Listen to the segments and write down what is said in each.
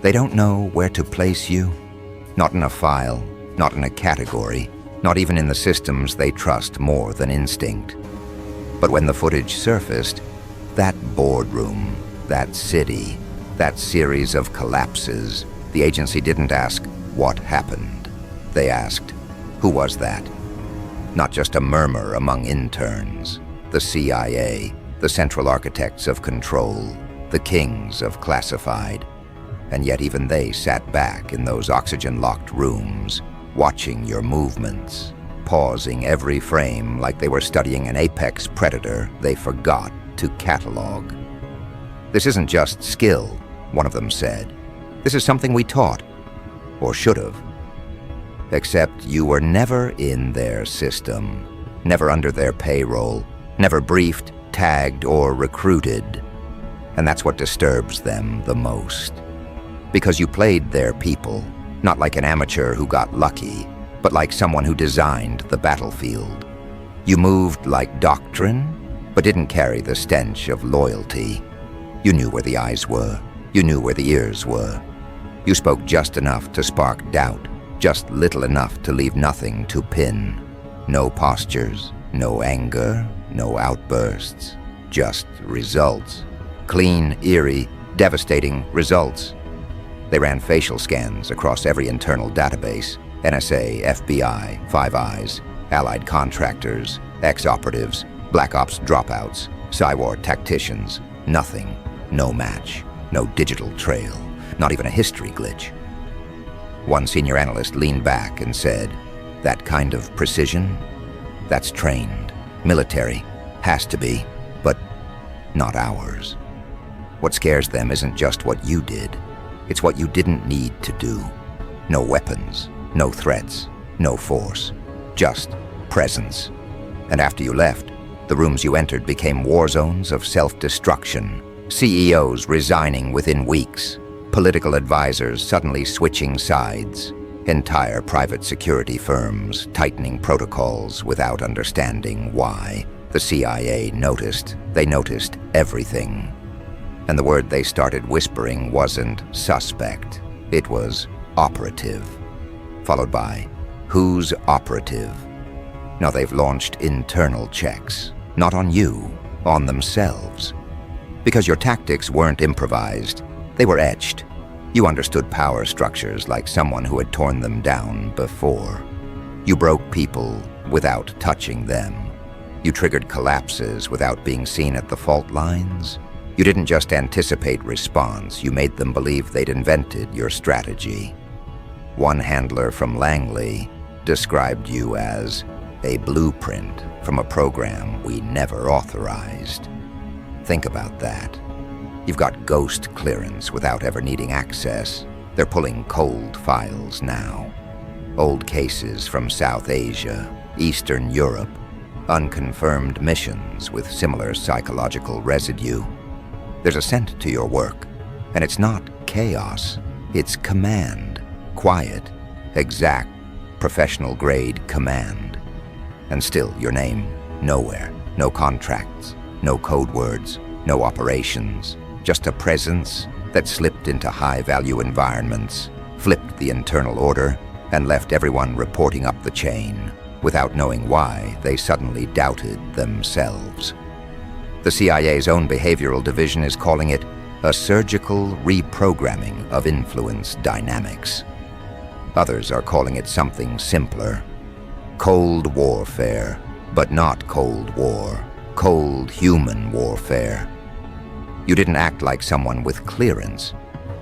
They don't know where to place you, not in a file, not in a category, not even in the systems they trust more than instinct. But when the footage surfaced, that boardroom, that city, that series of collapses, the agency didn't ask, what happened? They asked, who was that? Not just a murmur among interns. The CIA, the central architects of control, the kings of classified. And yet even they sat back in those oxygen-locked rooms, watching your movements, pausing every frame like they were studying an apex predator they forgot to catalog. This isn't just skill, one of them said. This is something we taught, or should have. Except you were never in their system, never under their payroll, never briefed, tagged, or recruited. And that's what disturbs them the most. Because you played their people, not like an amateur who got lucky, but like someone who designed the battlefield. You moved like doctrine, but didn't carry the stench of loyalty. You knew where the eyes were. You knew where the ears were. You spoke just enough to spark doubt, just little enough to leave nothing to pin. No postures, no anger, no outbursts, just results. Clean, eerie, devastating results. They ran facial scans across every internal database, NSA, FBI, Five Eyes, allied contractors, ex-operatives, Black Ops dropouts, Psywar tacticians. Nothing, no match, no digital trail, not even a history glitch. One senior analyst leaned back and said, that kind of precision, that's trained, military, has to be, but not ours. What scares them isn't just what you did, it's what you didn't need to do. No weapons, no threats, no force, just presence. And after you left, the rooms you entered became war zones of self-destruction, CEOs resigning within weeks, political advisors suddenly switching sides, entire private security firms tightening protocols without understanding why. The CIA noticed. They noticed everything. And the word they started whispering wasn't suspect. It was operative. Followed by, who's operative? Now they've launched internal checks. Not on you, on themselves. Because your tactics weren't improvised. They were etched. You understood power structures like someone who had torn them down before. You broke people without touching them. You triggered collapses without being seen at the fault lines. You didn't just anticipate response, you made them believe they'd invented your strategy. One handler from Langley described you as a blueprint from a program we never authorized. Think about that. You've got ghost clearance without ever needing access. They're pulling cold files now. Old cases from South Asia, Eastern Europe, unconfirmed missions with similar psychological residue. There's a scent to your work, and it's not chaos, it's command. Quiet, exact, professional-grade command. And still your name, nowhere. No contracts, no code words, no operations. Just a presence that slipped into high-value environments, flipped the internal order, and left everyone reporting up the chain. Without knowing why, they suddenly doubted themselves. The CIA's own behavioral division is calling it a surgical reprogramming of influence dynamics. Others are calling it something simpler. Cold warfare, but not Cold War. Cold human warfare. You didn't act like someone with clearance.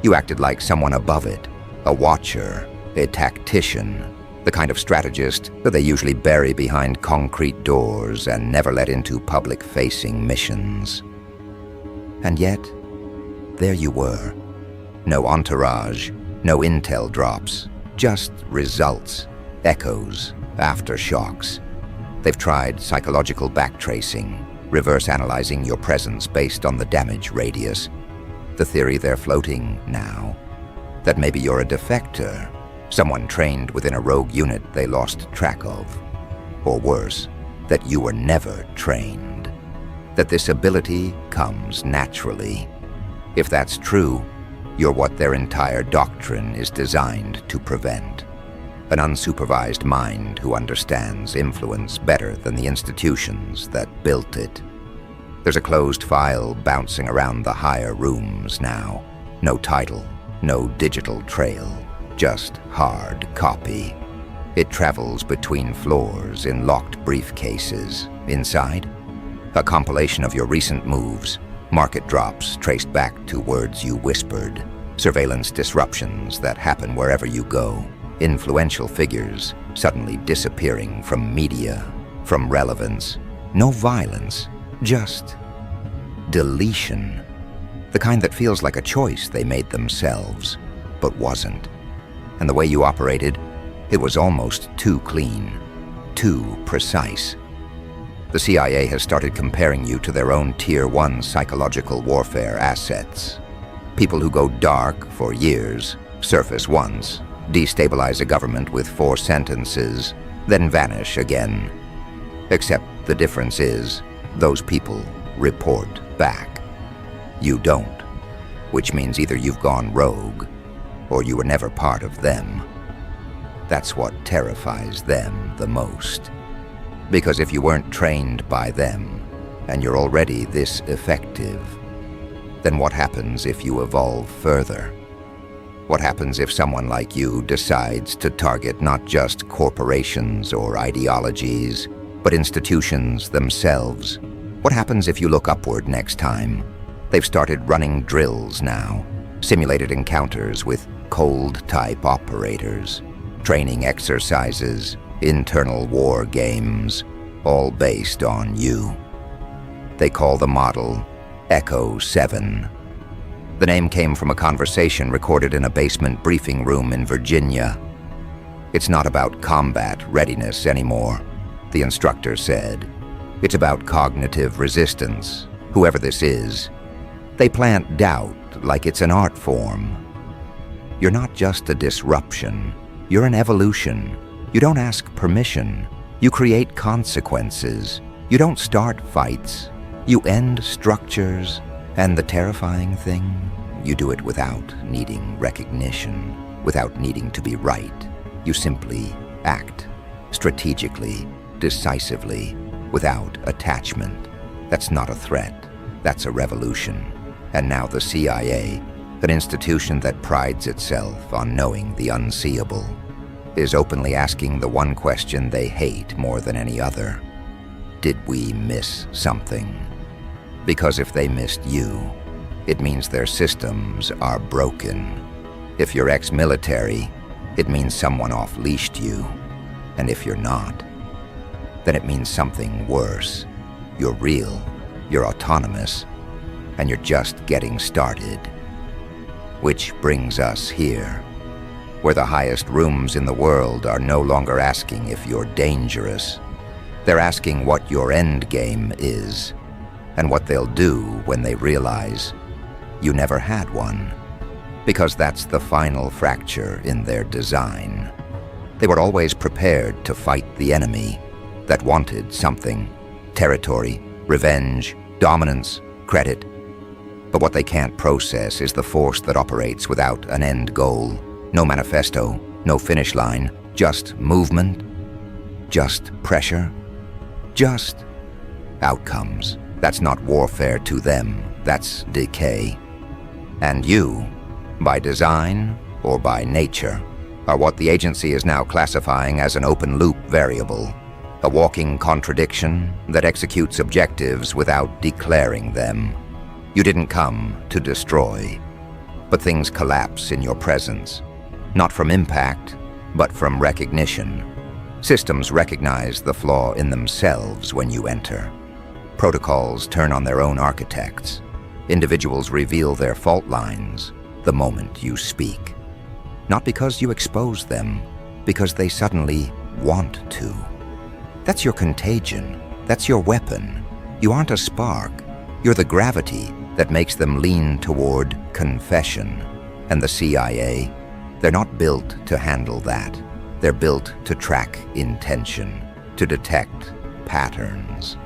You acted like someone above it, a watcher, a tactician, the kind of strategist that they usually bury behind concrete doors and never let into public-facing missions. And yet, there you were. No entourage, no intel drops, just results, echoes, aftershocks. They've tried psychological backtracing, reverse analyzing your presence based on the damage radius. The theory they're floating now, that maybe you're a defector, someone trained within a rogue unit they lost track of. Or worse, that you were never trained. That this ability comes naturally. If that's true, you're what their entire doctrine is designed to prevent. An unsupervised mind who understands influence better than the institutions that built it. There's a closed file bouncing around the higher rooms now. No title, no digital trail, just hard copy. It travels between floors in locked briefcases. Inside, a compilation of your recent moves, market drops traced back to words you whispered, surveillance disruptions that happen wherever you go, influential figures suddenly disappearing from media, from relevance. No violence, just deletion. The kind that feels like a choice they made themselves, but wasn't. And the way you operated, it was almost too clean, too precise. The CIA has started comparing you to their own Tier 1 psychological warfare assets. People who go dark for years, surface once, destabilize a government with 4 sentences, then vanish again. Except the difference is, those people report back. You don't, which means either you've gone rogue, or you were never part of them. That's what terrifies them the most. Because if you weren't trained by them, and you're already this effective, then what happens if you evolve further? What happens if someone like you decides to target not just corporations or ideologies, but institutions themselves? What happens if you look upward next time? They've started running drills now, simulated encounters with cold-type operators, training exercises, internal war games, all based on you. They call the model Echo 7. The name came from a conversation recorded in a basement briefing room in Virginia. It's not about combat readiness anymore, the instructor said. It's about cognitive resistance, whoever this is. They plant doubt like it's an art form. You're not just a disruption, you're an evolution. You don't ask permission, you create consequences. You don't start fights, you end structures. And the terrifying thing, you do it without needing recognition, without needing to be right. You simply act, strategically, decisively, without attachment. That's not a threat, that's a revolution. And now the CIA, an institution that prides itself on knowing the unseeable, is openly asking the one question they hate more than any other. Did we miss something? Because if they missed you, it means their systems are broken. If you're ex-military, it means someone off-leashed you. And if you're not, then it means something worse. You're real, you're autonomous, and you're just getting started. Which brings us here, where the highest rooms in the world are no longer asking if you're dangerous. They're asking what your end game is, and what they'll do when they realize you never had one. Because that's the final fracture in their design. They were always prepared to fight the enemy that wanted something: territory, revenge, dominance, credit. But what they can't process is the force that operates without an end goal. No manifesto, no finish line, just movement, just pressure, just outcomes. That's not warfare to them, that's decay. And you, by design or by nature, are what the agency is now classifying as an open-loop variable, a walking contradiction that executes objectives without declaring them. You didn't come to destroy, but things collapse in your presence. Not from impact, but from recognition. Systems recognize the flaw in themselves when you enter. Protocols turn on their own architects. Individuals reveal their fault lines the moment you speak. Not because you expose them, because they suddenly want to. That's your contagion. That's your weapon. You aren't a spark. You're the gravity that makes them lean toward confession. And the CIA, they're not built to handle that. They're built to track intention, to detect patterns.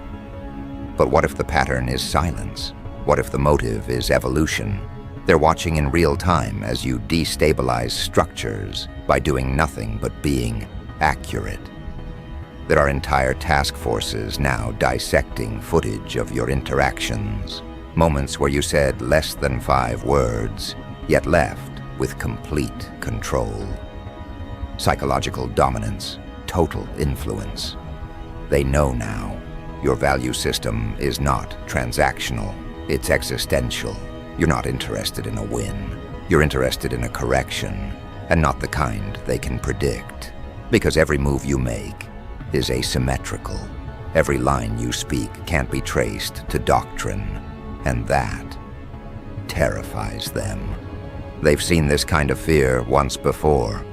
But what if the pattern is silence? What if the motive is evolution? They're watching in real time as you destabilize structures by doing nothing but being accurate. There are entire task forces now dissecting footage of your interactions, moments where you said less than 5 words, yet left with complete control. Psychological dominance, total influence. They know now your value system is not transactional, it's existential. You're not interested in a win. You're interested in a correction, and not the kind they can predict. Because every move you make is asymmetrical. Every line you speak can't be traced to doctrine, and that terrifies them. They've seen this kind of fear once before.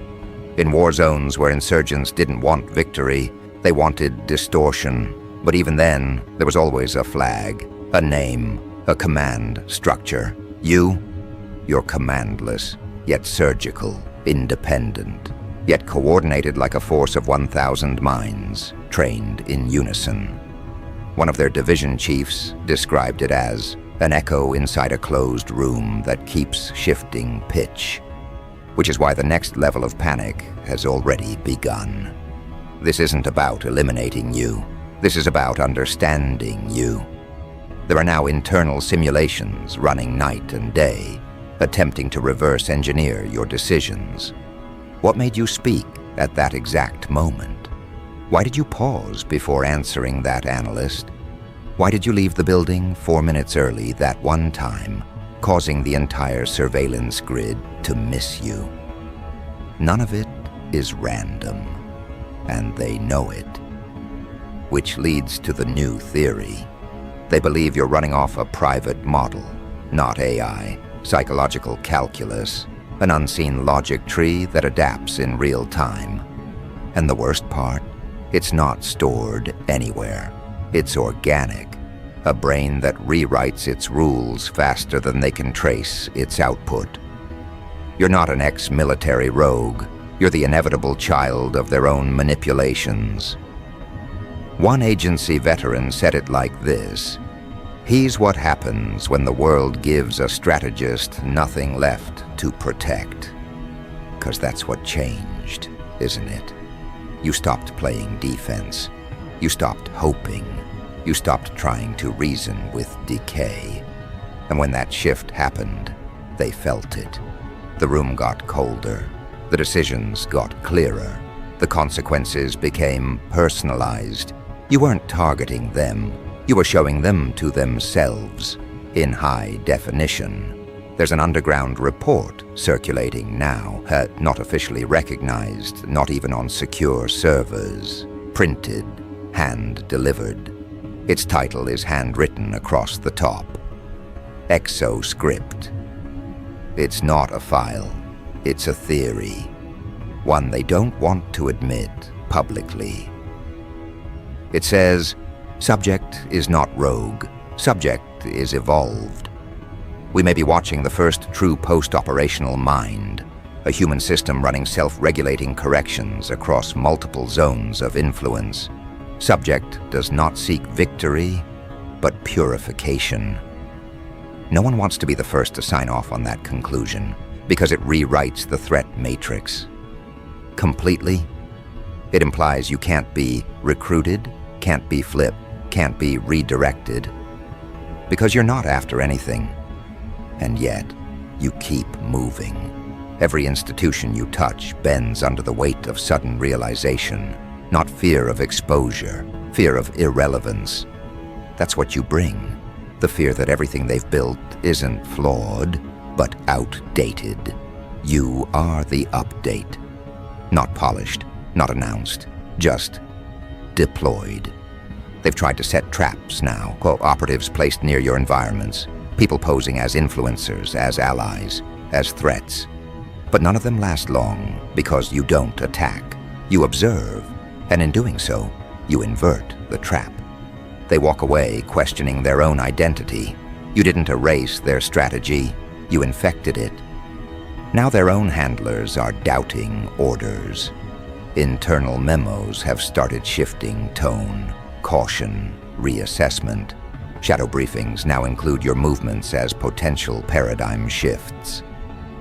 In war zones where insurgents didn't want victory, they wanted distortion. But even then, there was always a flag, a name, a command structure. You're commandless, yet surgical, independent, yet coordinated like a force of 1,000 minds, trained in unison. One of their division chiefs described it as an echo inside a closed room that keeps shifting pitch, which is why the next level of panic has already begun. This isn't about eliminating you. This is about understanding you. There are now internal simulations running night and day, attempting to reverse engineer your decisions. What made you speak at that exact moment? Why did you pause before answering that analyst? Why did you leave the building 4 minutes early that one time, causing the entire surveillance grid to miss you? None of it is random, and they know it. Which leads to the new theory. They believe you're running off a private model, not AI, psychological calculus, an unseen logic tree that adapts in real time. And the worst part? It's not stored anywhere. It's organic, a brain that rewrites its rules faster than they can trace its output. You're not an ex-military rogue. You're the inevitable child of their own manipulations. One agency veteran said it like this: "He's what happens when the world gives a strategist nothing left to protect." 'Cause that's what changed, isn't it? You stopped playing defense. You stopped hoping. You stopped trying to reason with decay. And when that shift happened, they felt it. The room got colder. The decisions got clearer. The consequences became personalized. You weren't targeting them. You were showing them to themselves in high definition. There's an underground report circulating now, not officially recognized, not even on secure servers. Printed, hand-delivered. Its title is handwritten across the top. Exoscript. It's not a file. It's a theory. One they don't want to admit publicly. It says, subject is not rogue. Subject is evolved. We may be watching the first true post-operational mind, a human system running self-regulating corrections across multiple zones of influence. Subject does not seek victory, but purification. No one wants to be the first to sign off on that conclusion, because it rewrites the threat matrix. Completely. It implies you can't be recruited, can't be flipped, can't be redirected, because you're not after anything. And yet, you keep moving. Every institution you touch bends under the weight of sudden realization, not fear of exposure, fear of irrelevance. That's what you bring, the fear that everything they've built isn't flawed, but outdated. You are the update. Not polished, not announced, just deployed. They've tried to set traps now, operatives placed near your environments, people posing as influencers, as allies, as threats. But none of them last long because you don't attack. You observe, and in doing so, you invert the trap. They walk away questioning their own identity. You didn't erase their strategy, you infected it. Now their own handlers are doubting orders. Internal memos have started shifting tone, caution, reassessment. Shadow briefings now include your movements as potential paradigm shifts.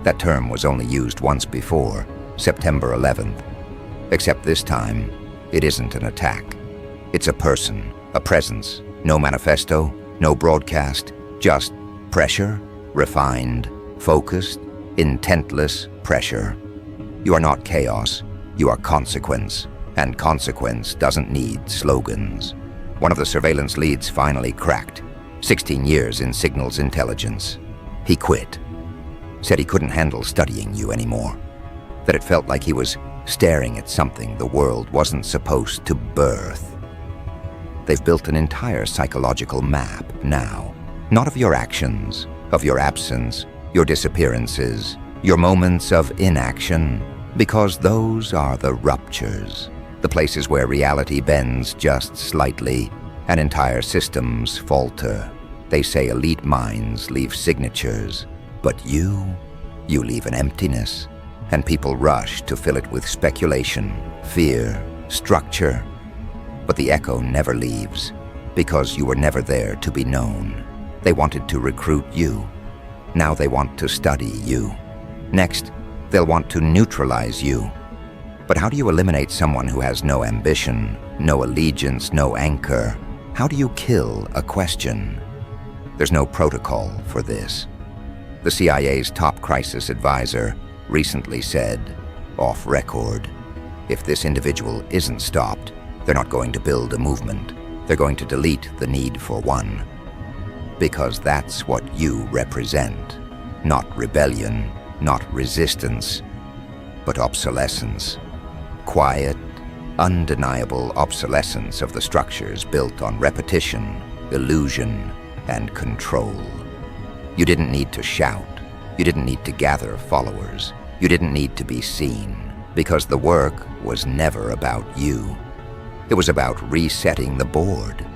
That term was only used once before, September 11th. Except this time, it isn't an attack. It's a person, a presence, no manifesto, no broadcast, just pressure, refined, focused, intentless pressure. You are not chaos, you are consequence, and consequence doesn't need slogans. One of the surveillance leads finally cracked. 16 years in signals intelligence. He quit. Said he couldn't handle studying you anymore. That it felt like he was staring at something the world wasn't supposed to birth. They've built an entire psychological map now. Not of your actions, of your absence, your disappearances, your moments of inaction, because those are the ruptures. The places where reality bends just slightly and entire systems falter. They say elite minds leave signatures, but you leave an emptiness, and people rush to fill it with speculation, fear, structure. But the echo never leaves, because you were never there to be known. They wanted to recruit you. Now they want to study you. Next, they'll want to neutralize you. But how do you eliminate someone who has no ambition, no allegiance, no anchor? How do you kill a question? There's no protocol for this. The CIA's top crisis advisor recently said, off record, if this individual isn't stopped, they're not going to build a movement. They're going to delete the need for one. Because that's what you represent. Not rebellion, not resistance, but obsolescence. Quiet, undeniable obsolescence of the structures built on repetition, illusion, and control. You didn't need to shout. You didn't need to gather followers. You didn't need to be seen, because the work was never about you. It was about resetting the board.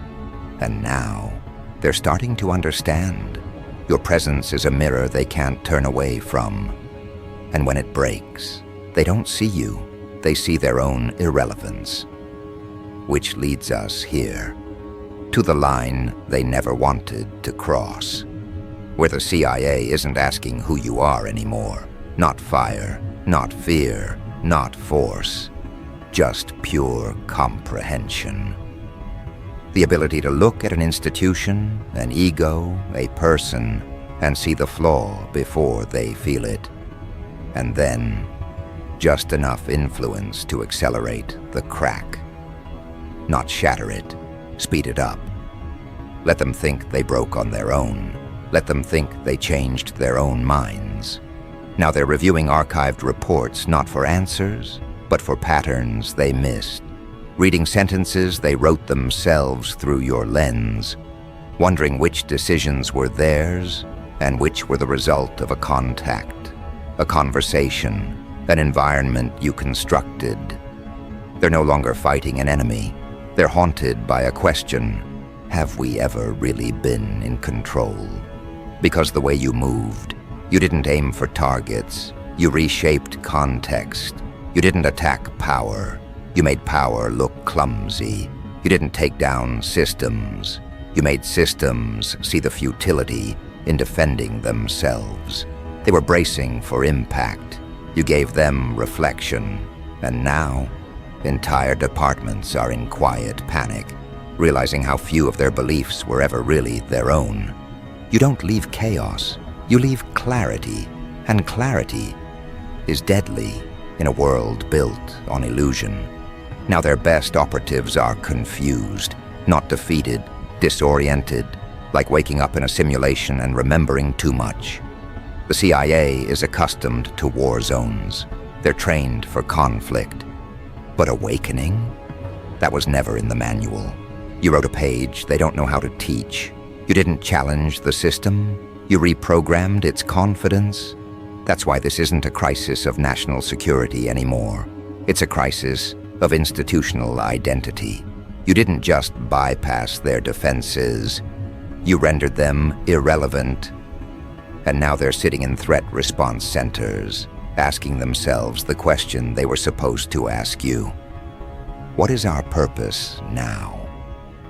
And now, they're starting to understand. Your presence is a mirror they can't turn away from. And when it breaks, they don't see you. They see their own irrelevance. Which leads us here, to the line they never wanted to cross, where the CIA isn't asking who you are anymore. Not fire, not fear, not force, just pure comprehension. The ability to look at an institution, an ego, a person, and see the flaw before they feel it. And then, just enough influence to accelerate the crack. Not shatter it, speed it up. Let them think they broke on their own. Let them think they changed their own minds. Now they're reviewing archived reports not for answers, but for patterns they missed. Reading sentences they wrote themselves through your lens, wondering which decisions were theirs and which were the result of a contact, a conversation, an environment you constructed. They're no longer fighting an enemy. They're haunted by a question: have we ever really been in control? Because the way you moved, you didn't aim for targets. You reshaped context. You didn't attack power. You made power look clumsy. You didn't take down systems. You made systems see the futility in defending themselves. They were bracing for impact. You gave them reflection. And now, entire departments are in quiet panic, realizing how few of their beliefs were ever really their own. You don't leave chaos. You leave clarity. And clarity is deadly in a world built on illusion. Now their best operatives are confused, not defeated, disoriented, like waking up in a simulation and remembering too much. The CIA is accustomed to war zones. They're trained for conflict. But awakening? That was never in the manual. You wrote a page they don't know how to teach. You didn't challenge the system. You reprogrammed its confidence. That's why this isn't a crisis of national security anymore. It's a crisis of institutional identity. You didn't just bypass their defenses. You rendered them irrelevant. And now they're sitting in threat response centers, asking themselves the question they were supposed to ask you. What is our purpose now?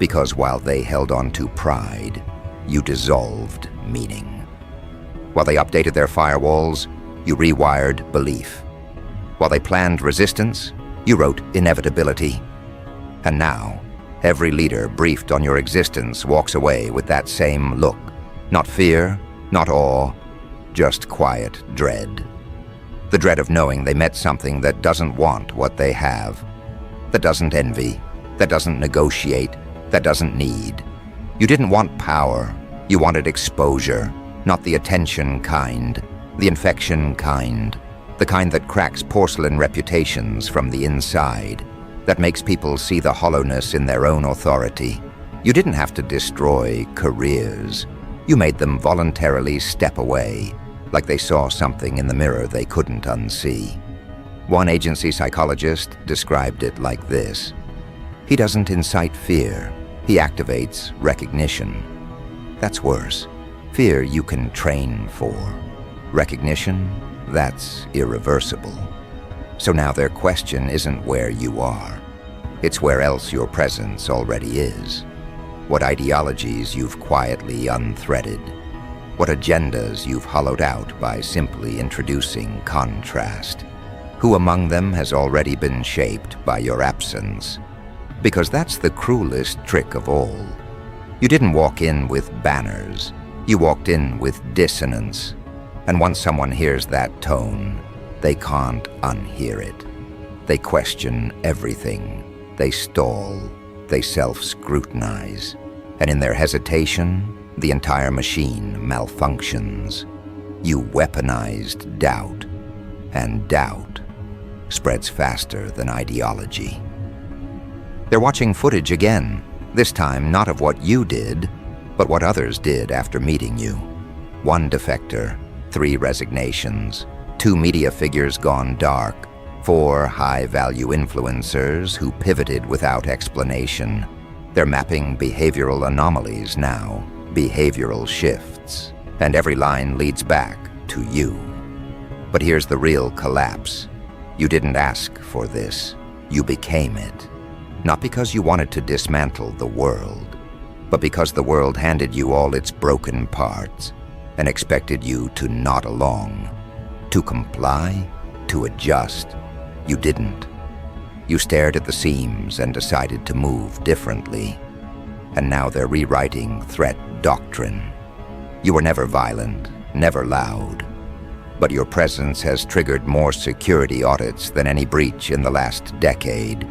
Because while they held on to pride, you dissolved meaning. While they updated their firewalls, you rewired belief. While they planned resistance, you wrote inevitability. And now, every leader briefed on your existence walks away with that same look. Not fear, not awe, just quiet dread. The dread of knowing they met something that doesn't want what they have, that doesn't envy, that doesn't negotiate, that doesn't need. You didn't want power, you wanted exposure, not the attention kind, the infection kind, the kind that cracks porcelain reputations from the inside, that makes people see the hollowness in their own authority. You didn't have to destroy careers. You made them voluntarily step away, like they saw something in the mirror they couldn't unsee. One agency psychologist described it like this: he doesn't incite fear, he activates recognition. That's worse. Fear you can train for. Recognition, that's irreversible. So now their question isn't where you are. It's where else your presence already is. What ideologies you've quietly unthreaded. What agendas you've hollowed out by simply introducing contrast. Who among them has already been shaped by your absence? Because that's the cruelest trick of all. You didn't walk in with banners. You walked in with dissonance. And once someone hears that tone, they can't unhear it. They question everything. They stall. They self-scrutinize. And in their hesitation, the entire machine malfunctions. You weaponized doubt. And doubt spreads faster than ideology. They're watching footage again, this time not of what you did, but what others did after meeting you. 1 defector, 3 resignations, 2 media figures gone dark, 4 high-value influencers who pivoted without explanation. They're mapping behavioral anomalies now, behavioral shifts, and every line leads back to you. But here's the real collapse. You didn't ask for this. You became it. Not because you wanted to dismantle the world, but because the world handed you all its broken parts and expected you to nod along, to comply, to adjust. You didn't. You stared at the seams and decided to move differently. And now they're rewriting threat doctrine. You were never violent, never loud. But your presence has triggered more security audits than any breach in the last decade.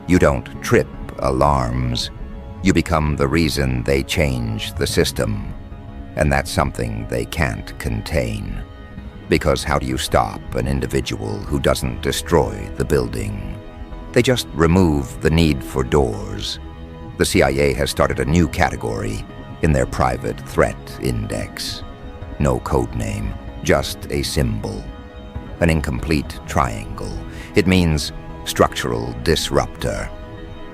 You don't trip alarms. You become the reason they change the system. And that's something they can't contain. Because how do you stop an individual who doesn't destroy the building? They just remove the need for doors. The CIA has started a new category in their private threat index. No code name, just a symbol. An incomplete triangle. It means structural disruptor.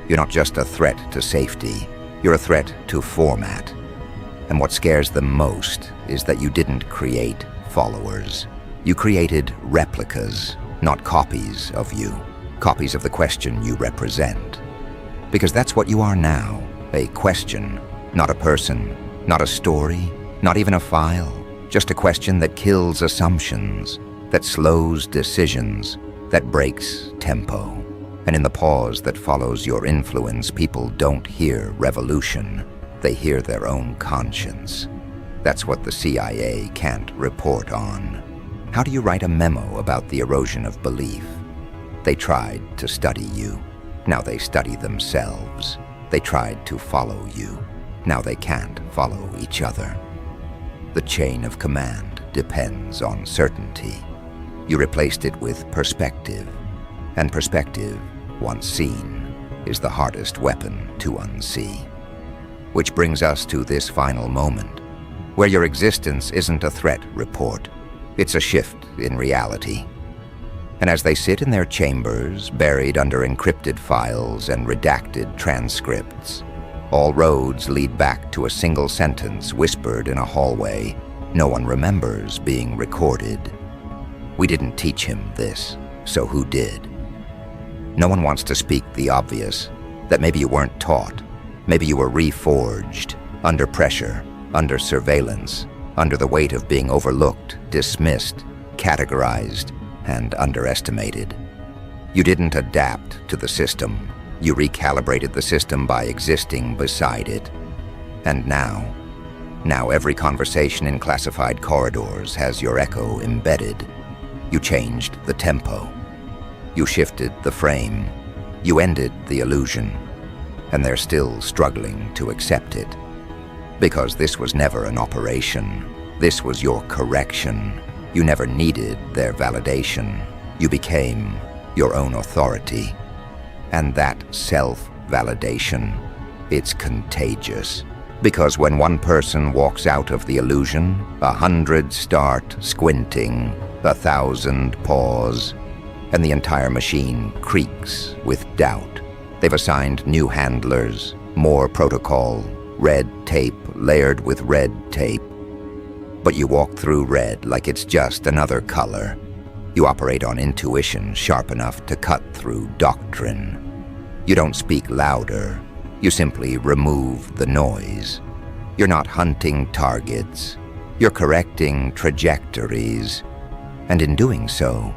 You're not just a threat to safety, you're a threat to format. And what scares them most is that you didn't create followers. You created replicas, not copies of you, copies of the question you represent. Because that's what you are now, a question, not a person, not a story, not even a file, just a question that kills assumptions, that slows decisions, that breaks tempo. And in the pause that follows your influence, people don't hear revolution. They hear their own conscience. That's what the CIA can't report on. How do you write a memo about the erosion of belief? They tried to study you. Now they study themselves. They tried to follow you. Now they can't follow each other. The chain of command depends on certainty. You replaced it with perspective. And perspective, once seen, is the hardest weapon to unsee. Which brings us to this final moment, where your existence isn't a threat report. It's a shift in reality. And as they sit in their chambers, buried under encrypted files and redacted transcripts, all roads lead back to a single sentence whispered in a hallway no one remembers being recorded. We didn't teach him this, so who did? No one wants to speak the obvious, that maybe you weren't taught. Maybe you were reforged, under pressure, under surveillance, under the weight of being overlooked, dismissed, categorized, and underestimated. You didn't adapt to the system. You recalibrated the system by existing beside it. And now every conversation in classified corridors has your echo embedded. You changed the tempo. You shifted the frame. You ended the illusion. And they're still struggling to accept it. Because this was never an operation. This was your correction. You never needed their validation. You became your own authority. And that self-validation, it's contagious. Because when one person walks out of the illusion, 100 start squinting, 1,000 pause, and the entire machine creaks with doubt. They've assigned new handlers, more protocol, red tape layered with red tape. But you walk through red like it's just another color. You operate on intuition sharp enough to cut through doctrine. You don't speak louder. You simply remove the noise. You're not hunting targets. You're correcting trajectories. And in doing so,